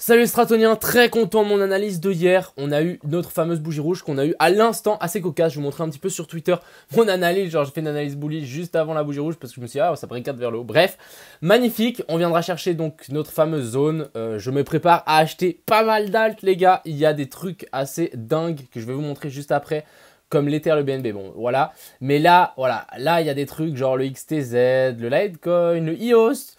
Salut les Stratoniens, très content de mon analyse de hier. On a eu notre fameuse bougie rouge qu'on a eu à l'instant, assez cocasse. Je vous montrer un petit peu sur Twitter mon analyse. Genre, j'ai fait une analyse bully juste avant la bougie rouge parce que je me suis dit, ah, ça bricade vers le haut. Bref, magnifique. On viendra chercher donc notre fameuse zone. Je me prépare à acheter pas mal d'alt, les gars. Il y a des trucs assez dingues que je vais vous montrer juste après, comme l'Ether, le BNB. Bon, voilà. Mais là, voilà, là, il y a des trucs genre le XTZ, le Litecoin, le EOS,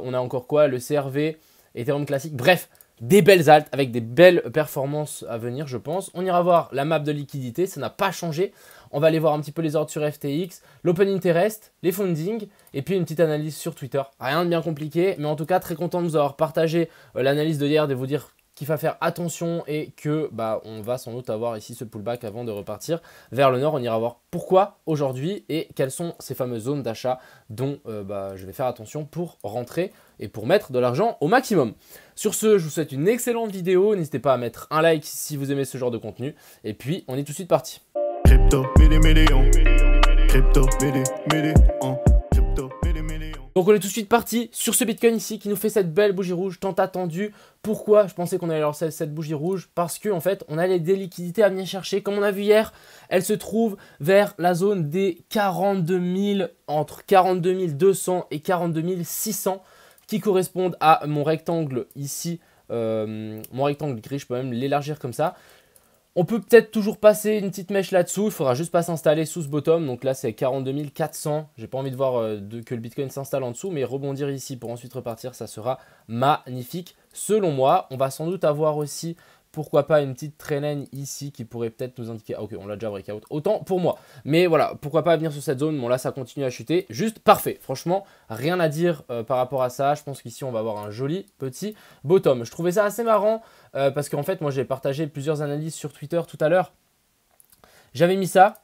on a encore quoi, le CRV. Ethereum classique, bref, des belles alts avec des belles performances à venir, je pense. On ira voir la map de liquidité, ça n'a pas changé. On va aller voir un petit peu les ordres sur FTX, l'open interest, les funding et puis une petite analyse sur Twitter. Rien de bien compliqué, mais en tout cas très content de vous avoir partagé l'analyse de hier, de vous dire qu'il faut faire attention et que on va sans doute avoir ici ce pullback avant de repartir vers le nord. On ira voir pourquoi aujourd'hui et quelles sont ces fameuses zones d'achat dont je vais faire attention pour rentrer et pour mettre de l'argent au maximum. Sur ce, je vous souhaite une excellente vidéo. N'hésitez pas à mettre un like si vous aimez ce genre de contenu. Et puis, on est tout de suite parti. Crypto, million. Crypto, million. Donc on est tout de suite parti sur ce Bitcoin ici qui nous fait cette belle bougie rouge tant attendue. Pourquoi je pensais qu'on allait lancer cette bougie rouge? Parce qu'en fait on a des liquidités à venir chercher. Comme on a vu hier, elle se trouve vers la zone des 42 000, entre 42 200 et 42 600 qui correspondent à mon rectangle ici. Mon rectangle gris, je peux même l'élargir comme ça. On peut peut-être toujours passer une petite mèche là-dessous, il faudra juste pas s'installer sous ce bottom. Donc là, c'est 42 400. J'ai pas envie de voir que le Bitcoin s'installe en dessous, mais rebondir ici pour ensuite repartir, ça sera magnifique. Selon moi, on va sans doute avoir aussi, pourquoi pas, une petite trendline ici qui pourrait peut-être nous indiquer. Ah, ok, on l'a déjà breakout. Autant pour moi. Mais voilà, pourquoi pas venir sur cette zone. Bon, là, ça continue à chuter. Juste parfait. Franchement, rien à dire par rapport à ça. Je pense qu'ici, on va avoir un joli petit bottom. Je trouvais ça assez marrant. Parce qu'en fait, moi, j'ai partagé plusieurs analyses sur Twitter tout à l'heure. J'avais mis ça.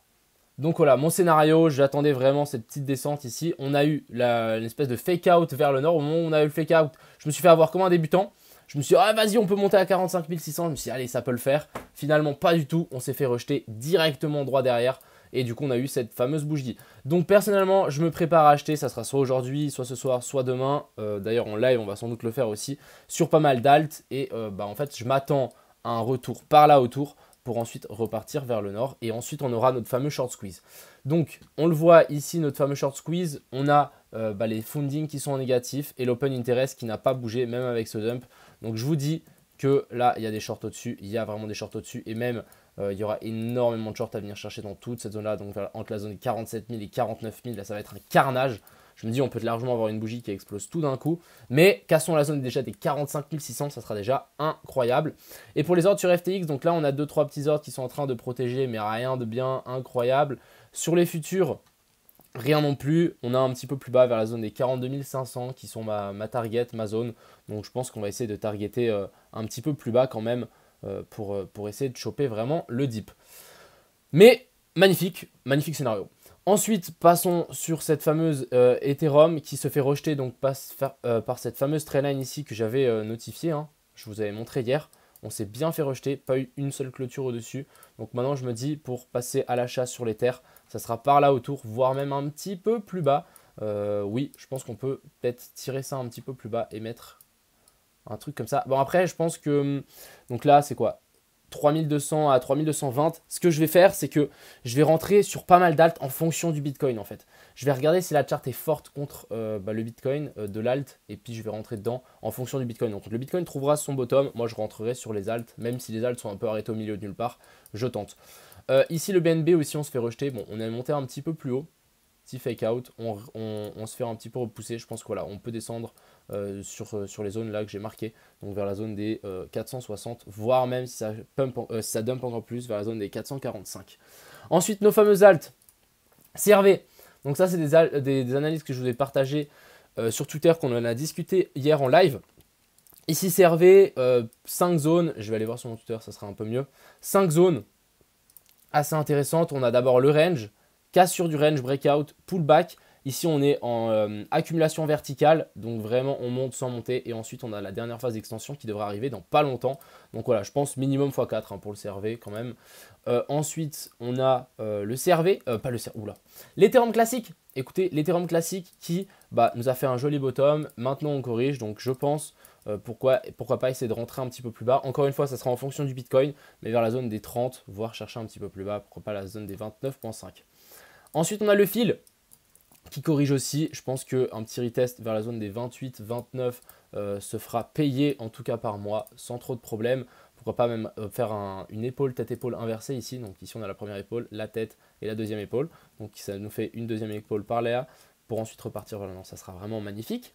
Donc voilà, mon scénario, j'attendais vraiment cette petite descente ici. On a eu l'espèce de fake out vers le nord. Au moment où on a eu le fake out, je me suis fait avoir comme un débutant. Je me suis dit, ah vas-y, on peut monter à 45 600. Je me suis dit, allez, ça peut le faire. Finalement, pas du tout. On s'est fait rejeter directement droit derrière. Et du coup, on a eu cette fameuse bougie. Donc personnellement, je me prépare à acheter. Ça sera soit aujourd'hui, soit ce soir, soit demain. D'ailleurs, en live, on va sans doute le faire aussi sur pas mal d'alt. Et en fait, je m'attends à un retour par là autour pour ensuite repartir vers le nord. Et ensuite, on aura notre fameux short squeeze. Donc, on le voit ici, notre fameux short squeeze. On a les funding qui sont en négatif et l'open interest qui n'a pas bougé, même avec ce dump. Donc, je vous dis que là, il y a des shorts au-dessus. Il y a vraiment des shorts au-dessus. Et même, il y aura énormément de shorts à venir chercher dans toute cette zone-là. Donc, entre la zone 47 000 et 49 000, là, ça va être un carnage. Je me dis, on peut largement avoir une bougie qui explose tout d'un coup. Mais cassons la zone déjà des 45 600, ça sera déjà incroyable. Et pour les ordres sur FTX, donc là, on a 2-3 petits ordres qui sont en train de protéger, mais rien de bien incroyable. Sur les futurs, rien non plus. On a un petit peu plus bas vers la zone des 42 500 qui sont ma target, ma zone. Donc je pense qu'on va essayer de targeter un petit peu plus bas quand même pour essayer de choper vraiment le dip. Mais magnifique scénario. Ensuite, passons sur cette fameuse Ethereum qui se fait rejeter donc par cette fameuse trendline ici que j'avais notifiée. Je vous avais montré hier. On s'est bien fait rejeter, pas eu une seule clôture au-dessus. Donc maintenant, je me dis pour passer à l'achat sur l'Ether, ça sera par là autour, voire même un petit peu plus bas. Oui, je pense qu'on peut peut-être tirer ça un petit peu plus bas et mettre un truc comme ça. Bon, après, je pense que... Donc là, c'est quoi ? 3200 à 3220. Ce que je vais faire, c'est que je vais rentrer sur pas mal d'alt en fonction du Bitcoin en fait. Je vais regarder si la charte est forte contre le Bitcoin de l'alt et puis je vais rentrer dedans en fonction du Bitcoin. Donc le Bitcoin trouvera son bottom. Moi, je rentrerai sur les alts, même si les alts sont un peu arrêtés au milieu de nulle part. Je tente. Ici, le BNB aussi, on se fait rejeter. Bon, on est monté un petit peu plus haut. Petit fake out, on se fait un petit peu repousser. Je pense que voilà, on peut descendre sur les zones là que j'ai marquées, donc vers la zone des 460, voire même si ça dump encore plus, vers la zone des 445. Ensuite, nos fameuses alts, CRV. Donc ça, c'est des analyses que je vous ai partagées sur Twitter, qu'on en a discuté hier en live. Ici, CRV, 5 zones, je vais aller voir sur mon Twitter, ça sera un peu mieux. 5 zones assez intéressantes. On a d'abord le range, cassure du range, breakout, pullback. Ici, on est en accumulation verticale, donc vraiment, on monte sans monter. Et ensuite, on a la dernière phase d'extension qui devrait arriver dans pas longtemps. Donc voilà, je pense minimum x4 pour le CRV quand même. Ensuite, on a le CRV, pas le CRV, oula. L'Ethereum classique. Écoutez, l'Ethereum classique qui nous a fait un joli bottom. Maintenant, on corrige, donc je pense pourquoi pas essayer de rentrer un petit peu plus bas. Encore une fois, ça sera en fonction du Bitcoin, mais vers la zone des 30, voire chercher un petit peu plus bas, pourquoi pas la zone des 29,5. Ensuite, on a le fil qui corrige aussi. Je pense qu'un petit retest vers la zone des 28, 29 se fera payer, en tout cas par mois, sans trop de problèmes. Pourquoi pas même faire une épaule, tête-épaule inversée ici. Donc ici, on a la première épaule, la tête et la deuxième épaule. Donc ça nous fait une deuxième épaule par là pour ensuite repartir vers l'avant. Ça sera vraiment magnifique.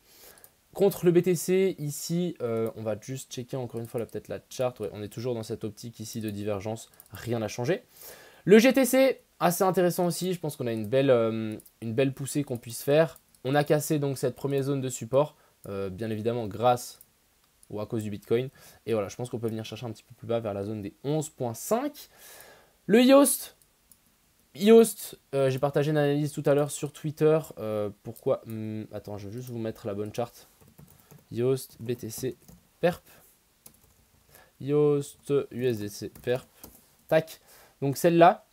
Contre le BTC, ici, on va juste checker encore une fois peut-être la chart. Ouais, on est toujours dans cette optique ici de divergence. Rien n'a changé. Le GTC, assez intéressant aussi. Je pense qu'on a une belle poussée qu'on puisse faire. On a cassé donc cette première zone de support, bien évidemment grâce ou à cause du Bitcoin. Et voilà, je pense qu'on peut venir chercher un petit peu plus bas vers la zone des 11,5. Le Yoast, j'ai partagé une analyse tout à l'heure sur Twitter. Pourquoi attends, je vais juste vous mettre la bonne charte. Yoast, BTC, PERP. Yoast, USDC, PERP. Tac. Donc celle-là,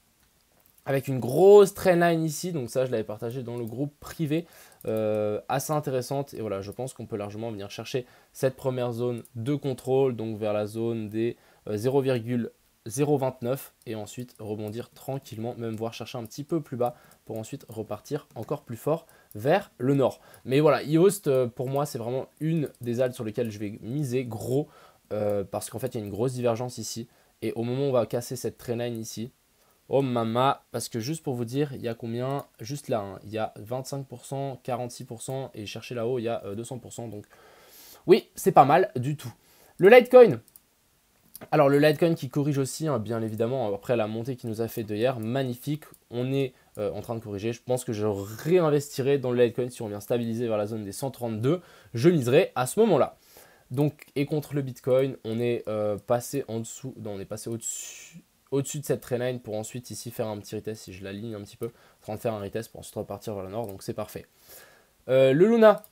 avec une grosse trendline ici. Donc ça, je l'avais partagé dans le groupe privé. Assez intéressante. Et voilà, je pense qu'on peut largement venir chercher cette première zone de contrôle. Donc vers la zone des 0,029. Et ensuite rebondir tranquillement, même voire chercher un petit peu plus bas pour ensuite repartir encore plus fort vers le nord. Mais voilà, Yoast, pour moi, c'est vraiment une des alts sur lesquelles je vais miser gros. Parce qu'en fait, il y a une grosse divergence ici. Et au moment où on va casser cette trendline ici, oh mama, parce que juste pour vous dire, il y a combien? Juste là, hein, il y a 25%, 46% et chercher là-haut, il y a 200%. Donc oui, c'est pas mal du tout. Le Litecoin. Alors le Litecoin qui corrige aussi, hein, bien évidemment, après la montée qu'il nous a fait de hier, magnifique. On est en train de corriger. Je pense que je réinvestirai dans le Litecoin si on vient stabiliser vers la zone des 132. Je miserai à ce moment-là. Donc, et contre le Bitcoin, on est passé en dessous, non, on est passé au-dessus de cette trendline pour ensuite ici faire un petit retest. Si je l'aligne un petit peu, en train de faire un retest pour ensuite repartir vers le nord, donc c'est parfait. Le Luna,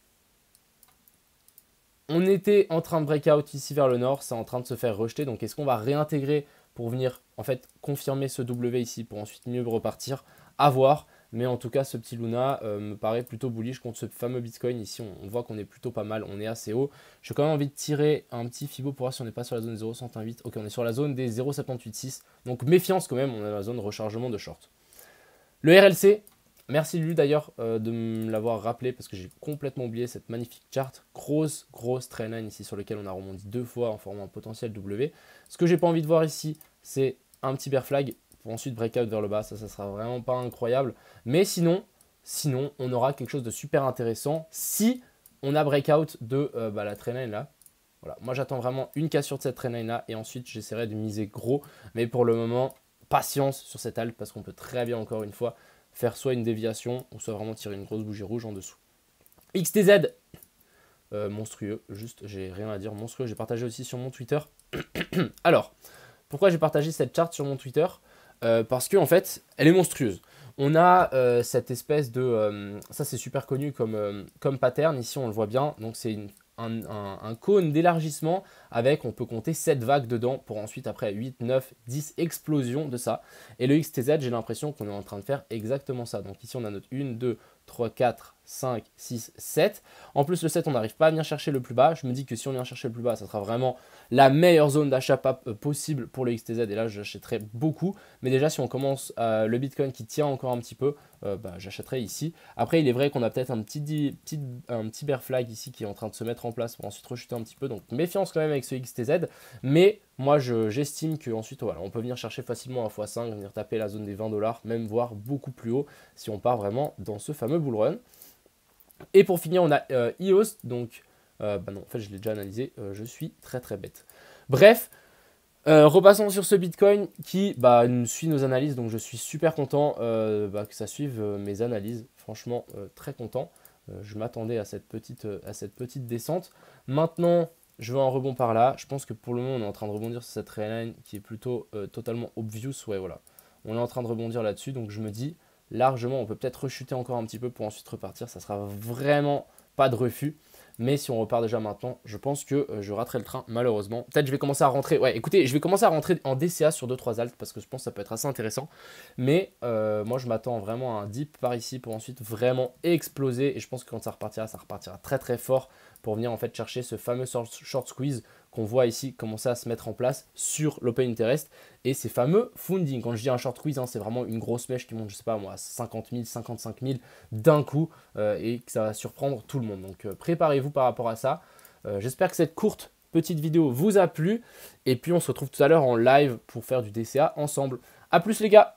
on était en train de breakout ici vers le nord, c'est en train de se faire rejeter. Donc est-ce qu'on va réintégrer pour venir en fait confirmer ce W ici pour ensuite mieux repartir? À voir. Mais en tout cas, ce petit Luna me paraît plutôt bullish contre ce fameux Bitcoin. Ici, on voit qu'on est plutôt pas mal, on est assez haut. J'ai quand même envie de tirer un petit Fibo pour voir si on n'est pas sur la zone 0,108. Ok, on est sur la zone des 0,786. Donc méfiance quand même, on est dans la zone de rechargement de short. Le RLC, merci lui d'ailleurs de me l'avoir rappelé parce que j'ai complètement oublié cette magnifique charte. Grosse trendline ici sur lequel on a rebondi 2 fois en formant un potentiel W. Ce que j'ai pas envie de voir ici, c'est un petit bear flag pour ensuite breakout vers le bas, ça sera vraiment pas incroyable. Mais sinon, on aura quelque chose de super intéressant si on a breakout de la trendline là. Voilà, moi j'attends vraiment une cassure de cette trendline là et ensuite j'essaierai de miser gros. Mais pour le moment, patience sur cette alt parce qu'on peut très bien encore une fois faire soit une déviation ou soit vraiment tirer une grosse bougie rouge en dessous. XTZ, monstrueux, juste j'ai rien à dire, monstrueux, j'ai partagé aussi sur mon Twitter. Alors, pourquoi j'ai partagé cette charte sur mon Twitter? Parce qu'en fait, elle est monstrueuse. On a cette espèce de... ça, c'est super connu comme pattern. Ici, on le voit bien. Donc, c'est un cône d'élargissement avec, on peut compter 7 vagues dedans pour ensuite, après 8, 9, 10 explosions de ça. Et le XTZ, j'ai l'impression qu'on est en train de faire exactement ça. Donc, ici, on a notre 1, 2, 3, 4, 5, 6, 7. En plus, le 7, on n'arrive pas à venir chercher le plus bas. Je me dis que si on vient chercher le plus bas, ça sera vraiment la meilleure zone d'achat possible pour le XTZ. Et là, j'achèterai beaucoup. Mais déjà, si on commence le Bitcoin qui tient encore un petit peu, j'achèterai ici. Après, il est vrai qu'on a peut-être un petit bear flag ici qui est en train de se mettre en place pour ensuite rechuter un petit peu. Donc, méfiance quand même avec ce XTZ. Mais moi, j'estime qu'ensuite, voilà, on peut venir chercher facilement un x5, venir taper la zone des 20$, même voire beaucoup plus haut si on part vraiment dans ce fameux bull run. Et pour finir, on a EOS, donc, non, en fait, je l'ai déjà analysé, je suis très bête. Bref, repassons sur ce Bitcoin qui suit nos analyses, donc je suis super content que ça suive mes analyses, franchement, très content. Je m'attendais à cette petite descente. Maintenant, je veux un rebond par là. Je pense que pour le moment, on est en train de rebondir sur cette trendline qui est plutôt totalement obvious. Ouais, voilà. On est en train de rebondir là-dessus, donc je me dis, largement, on peut peut-être rechuter encore un petit peu pour ensuite repartir. Ça sera vraiment pas de refus. Mais si on repart déjà maintenant, je pense que je raterai le train malheureusement. Peut-être je vais commencer à rentrer. Ouais, écoutez, je vais commencer à rentrer en DCA sur 2-3 alts parce que je pense que ça peut être assez intéressant. Mais moi, je m'attends vraiment à un dip par ici pour ensuite vraiment exploser. Et je pense que quand ça repartira très fort pour venir en fait chercher ce fameux short squeeze qu'on voit ici commencer à se mettre en place sur l'Open Interest et ces fameux funding. Quand je dis un short squeeze, hein, c'est vraiment une grosse mèche qui monte, je sais pas moi, 50 000, 55 000 d'un coup et que ça va surprendre tout le monde. Donc préparez-vous par rapport à ça. J'espère que cette courte petite vidéo vous a plu et puis on se retrouve tout à l'heure en live pour faire du DCA ensemble. A plus les gars!